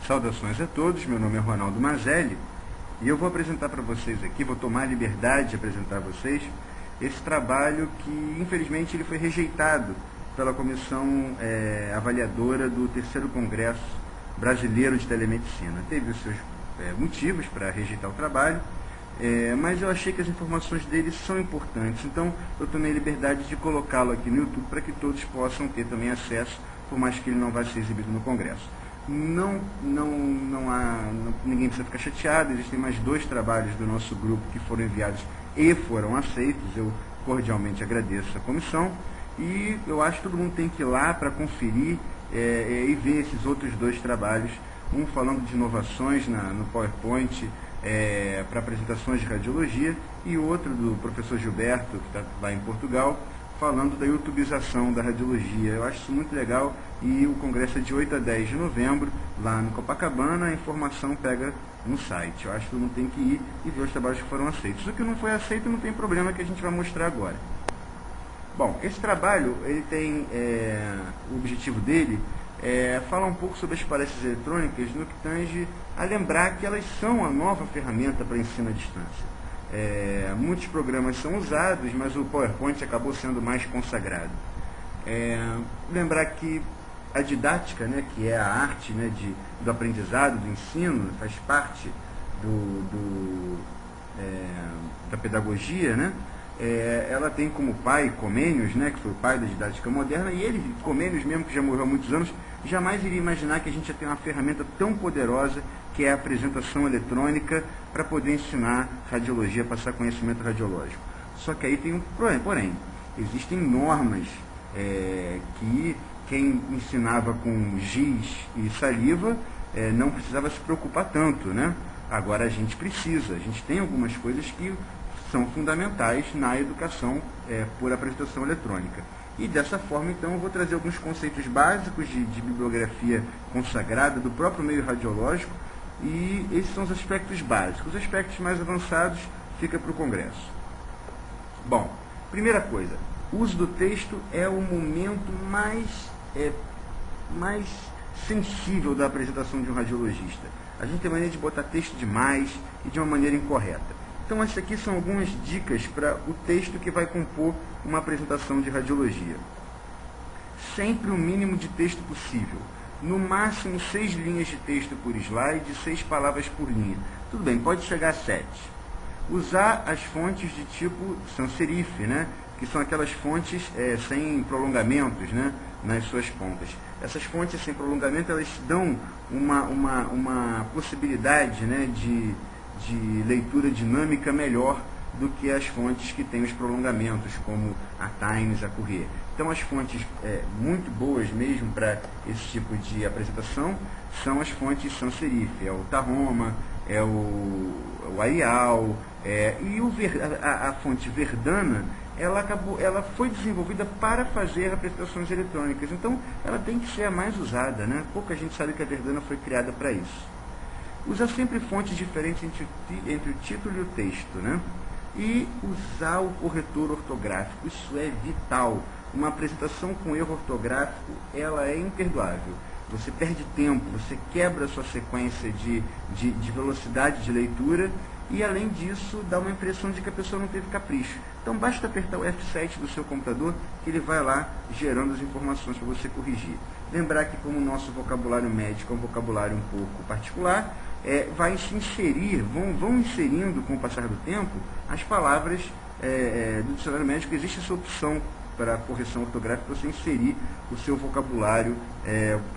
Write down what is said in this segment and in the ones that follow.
Saudações a todos, meu nome é Ronaldo Mazelli e eu vou apresentar para vocês aqui, vou tomar a liberdade de apresentar a vocês esse trabalho que infelizmente ele foi rejeitado pela comissão avaliadora do terceiro Congresso Brasileiro de Telemedicina. Teve os seus motivos para rejeitar o trabalho, mas eu achei que as informações dele são importantes, então eu tomei a liberdade de colocá-lo aqui no YouTube para que todos possam ter também acesso, por mais que ele não vá ser exibido no Congresso. Ninguém precisa ficar chateado, existem mais 2 trabalhos do nosso grupo que foram enviados e foram aceitos, eu cordialmente agradeço a comissão, e eu acho que todo mundo tem que ir lá para conferir e ver esses outros 2 trabalhos, um falando de inovações no PowerPoint, para apresentações de radiologia, e outro do professor Gilberto, que está lá em Portugal, falando da youtubização da radiologia. Eu acho isso muito legal, e o congresso é de 8 a 10 de novembro, lá no Copacabana. A informação pega no site. Eu acho que todo mundo tem que ir e ver os trabalhos que foram aceitos. O que não foi aceito não tem problema, que a gente vai mostrar agora. Bom, esse trabalho, ele tem, o objetivo dele é falar um pouco sobre as palestras eletrônicas no que tange a lembrar que elas são a nova ferramenta para ensino à distância. Muitos programas são usados, mas o PowerPoint acabou sendo mais consagrado. Lembrar que a didática, né, que é a arte, né, do aprendizado, do ensino, faz parte da pedagogia, né? Ela tem como pai Comênios, né, que foi o pai da didática moderna, e ele, Comênios mesmo, que já morreu há muitos anos, jamais iria imaginar que a gente já tem uma ferramenta tão poderosa que é a apresentação eletrônica para poder ensinar radiologia, passar conhecimento radiológico. Só que aí tem um porém, existem normas que quem ensinava com giz e saliva não precisava se preocupar tanto, né? Agora a gente tem algumas coisas que são fundamentais na educação por apresentação eletrônica. E dessa forma, então, eu vou trazer alguns conceitos básicos de bibliografia consagrada do próprio meio radiológico, e esses são os aspectos básicos. Os aspectos mais avançados fica para o Congresso. Bom, primeira coisa, o uso do texto é o momento mais sensível da apresentação de um radiologista. A gente tem maneira de botar texto demais e de uma maneira incorreta. Então, essas aqui são algumas dicas para o texto que vai compor uma apresentação de radiologia. Sempre o mínimo de texto possível. No máximo 6 linhas de texto por slide, 6 palavras por linha. Tudo bem, pode chegar a 7. Usar as fontes de tipo sans serif, né? Que são aquelas fontes sem prolongamentos, né, nas suas pontas. Essas fontes sem prolongamento, elas dão uma possibilidade, né, de leitura dinâmica melhor do que as fontes que têm os prolongamentos, como a Times, a Courier. Então, as fontes muito boas mesmo para esse tipo de apresentação são as fontes sans serif, o Tahoma, o Arial, e a fonte Verdana, ela foi desenvolvida para fazer apresentações eletrônicas, então ela tem que ser a mais usada, né? Pouca gente sabe que a Verdana foi criada para isso. Usar sempre fontes diferentes entre o título e o texto, né? E usar o corretor ortográfico, isso é vital. Uma apresentação com erro ortográfico, ela é imperdoável. Você perde tempo, você quebra a sua sequência de velocidade de leitura, e além disso dá uma impressão de que a pessoa não teve capricho. Então basta apertar o F7 do seu computador que ele vai lá gerando as informações para você corrigir. Lembrar que, como o nosso vocabulário médico é um vocabulário um pouco particular, vai se inserir, vão inserindo com o passar do tempo as palavras do dicionário médico. Existe essa opção para a correção ortográfica, você inserir o seu vocabulário,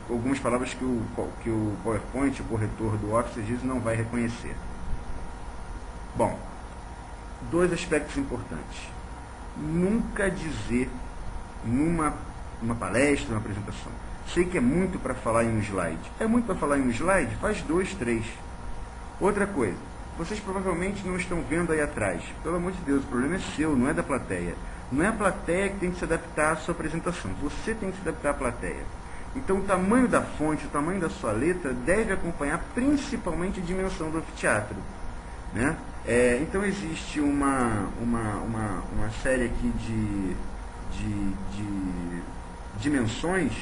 algumas palavras que o PowerPoint, o corretor do Office, às vezes não vai reconhecer. Bom, 2 aspectos importantes. Nunca dizer numa palestra, numa apresentação: sei que é muito para falar em um slide. É muito para falar em um slide? Faz 2, 3. Outra coisa, vocês provavelmente não estão vendo aí atrás. Pelo amor de Deus, o problema é seu, não é da plateia. Não é a plateia que tem que se adaptar à sua apresentação. Você tem que se adaptar à plateia. Então, o tamanho da fonte, o tamanho da sua letra deve acompanhar principalmente a dimensão do anfiteatro, né? Então, existe uma série aqui de dimensões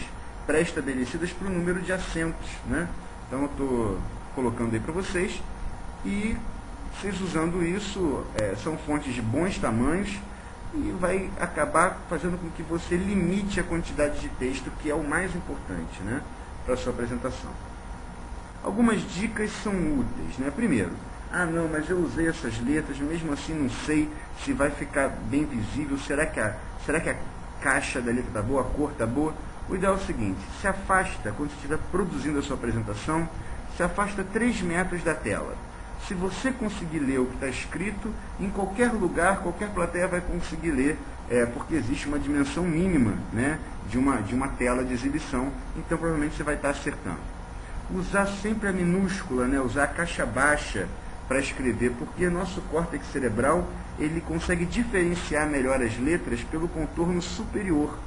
pré-estabelecidas para o número de assentos, né? Então eu estou colocando aí para vocês, e vocês usando isso, são fontes de bons tamanhos, e vai acabar fazendo com que você limite a quantidade de texto, que é o mais importante, né, para a sua apresentação. Algumas dicas são úteis, né? Primeiro, não, mas eu usei essas letras, mesmo assim não sei se vai ficar bem visível, será que a caixa da letra está boa, a cor está boa? O ideal é o seguinte: se afasta, quando você estiver produzindo a sua apresentação, se afasta 3 metros da tela. Se você conseguir ler o que está escrito, em qualquer lugar, qualquer plateia vai conseguir ler, porque existe uma dimensão mínima, né, de uma tela de exibição, então provavelmente você vai estar acertando. Usar sempre a minúscula, né, usar a caixa baixa para escrever, porque nosso córtex cerebral ele consegue diferenciar melhor as letras pelo contorno superior.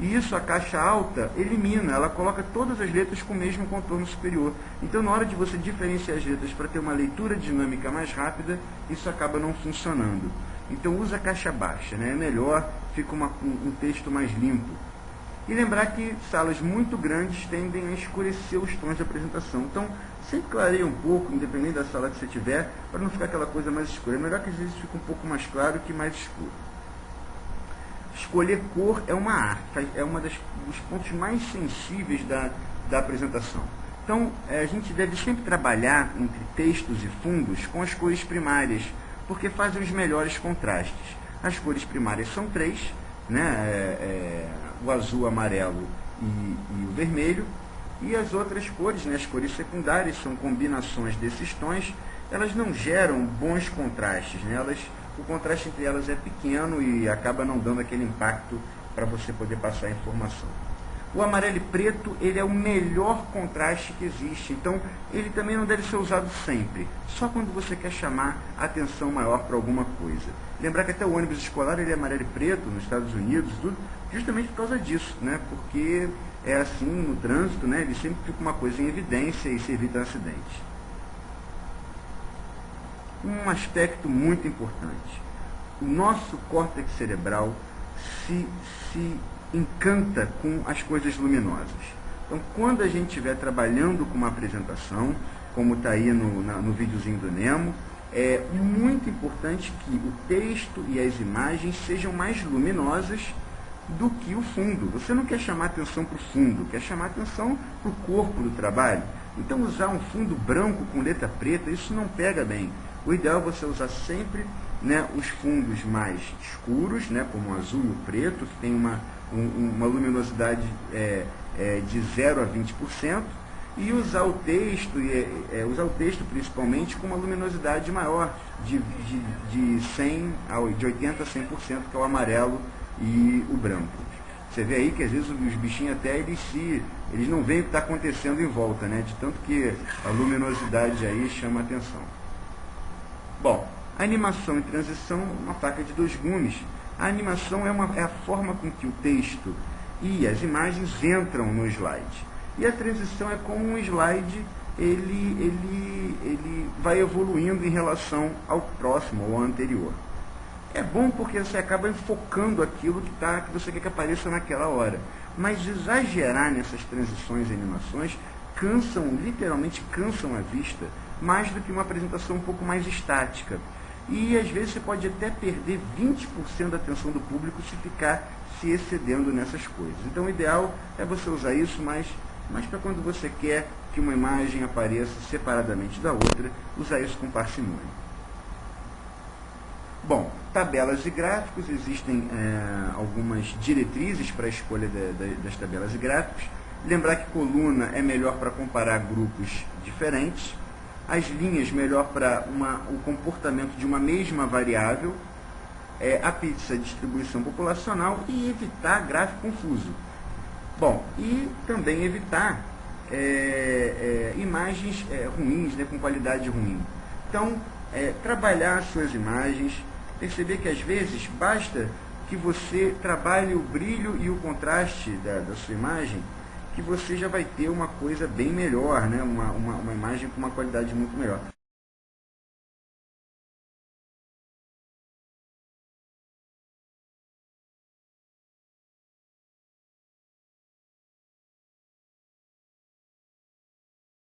E isso a caixa alta elimina, ela coloca todas as letras com o mesmo contorno superior. Então, na hora de você diferenciar as letras para ter uma leitura dinâmica mais rápida, isso acaba não funcionando. Então, usa a caixa baixa, né? É melhor, fica um texto mais limpo. E lembrar que salas muito grandes tendem a escurecer os tons de apresentação. Então, sempre clareia um pouco, independente da sala que você tiver, para não ficar aquela coisa mais escura. É melhor que às vezes fique um pouco mais claro que mais escuro. Escolher cor é uma arte, é um dos pontos mais sensíveis da apresentação. Então, a gente deve sempre trabalhar entre textos e fundos com as cores primárias, porque fazem os melhores contrastes. As cores primárias são 3, né? O azul, o amarelo e o vermelho, e as outras cores, né? As cores secundárias, são combinações desses tons. Elas não geram bons contrastes, né? O contraste entre elas é pequeno e acaba não dando aquele impacto para você poder passar a informação. O amarelo e preto, ele é o melhor contraste que existe, então ele também não deve ser usado sempre, só quando você quer chamar a atenção maior para alguma coisa. Lembrar que até o ônibus escolar ele é amarelo e preto nos Estados Unidos, tudo, justamente por causa disso, né? Porque é assim no trânsito, né? Ele sempre fica uma coisa em evidência e se evita acidente. Um aspecto muito importante: o nosso córtex cerebral se encanta com as coisas luminosas. Então, quando a gente estiver trabalhando com uma apresentação, como está aí no videozinho do Nemo, é muito importante que o texto e as imagens sejam mais luminosas do que o fundo. Você não quer chamar atenção para o fundo, quer chamar atenção para o corpo do trabalho. Então, usar um fundo branco com letra preta, isso não pega bem. O ideal é você usar sempre, né, os fundos mais escuros, né, como o azul e o preto, que tem uma luminosidade de 0 a 20%, e usar o texto, principalmente com uma luminosidade maior, de 80 a 100%, que é o amarelo e o branco. Você vê aí que às vezes os bichinhos até eles não veem o que está acontecendo em volta, né, de tanto que a luminosidade aí chama a atenção. Bom, a animação e transição é uma faca de 2 gumes. A animação é a forma com que o texto e as imagens entram no slide. E a transição é como um slide ele vai evoluindo em relação ao próximo, ou ao anterior. É bom porque você acaba enfocando aquilo que você quer que apareça naquela hora. Mas exagerar nessas transições e animações literalmente cansam a vista, mais do que uma apresentação um pouco mais estática. E às vezes você pode até perder 20% da atenção do público se ficar se excedendo nessas coisas. Então o ideal é você usar isso mais para quando você quer que uma imagem apareça separadamente da outra, usar isso com parcimônia. Bom, tabelas e gráficos, existem algumas diretrizes para a escolha das tabelas e gráficos. Lembrar que coluna é melhor para comparar grupos diferentes, as linhas melhor para o comportamento de uma mesma variável, a pizza distribuição populacional, e evitar gráfico confuso. Bom, e também evitar imagens ruins, né, com qualidade ruim. Então, trabalhar as suas imagens, perceber que às vezes basta que você trabalhe o brilho e o contraste da sua imagem, que você já vai ter uma coisa bem melhor, né? uma imagem com uma qualidade muito melhor.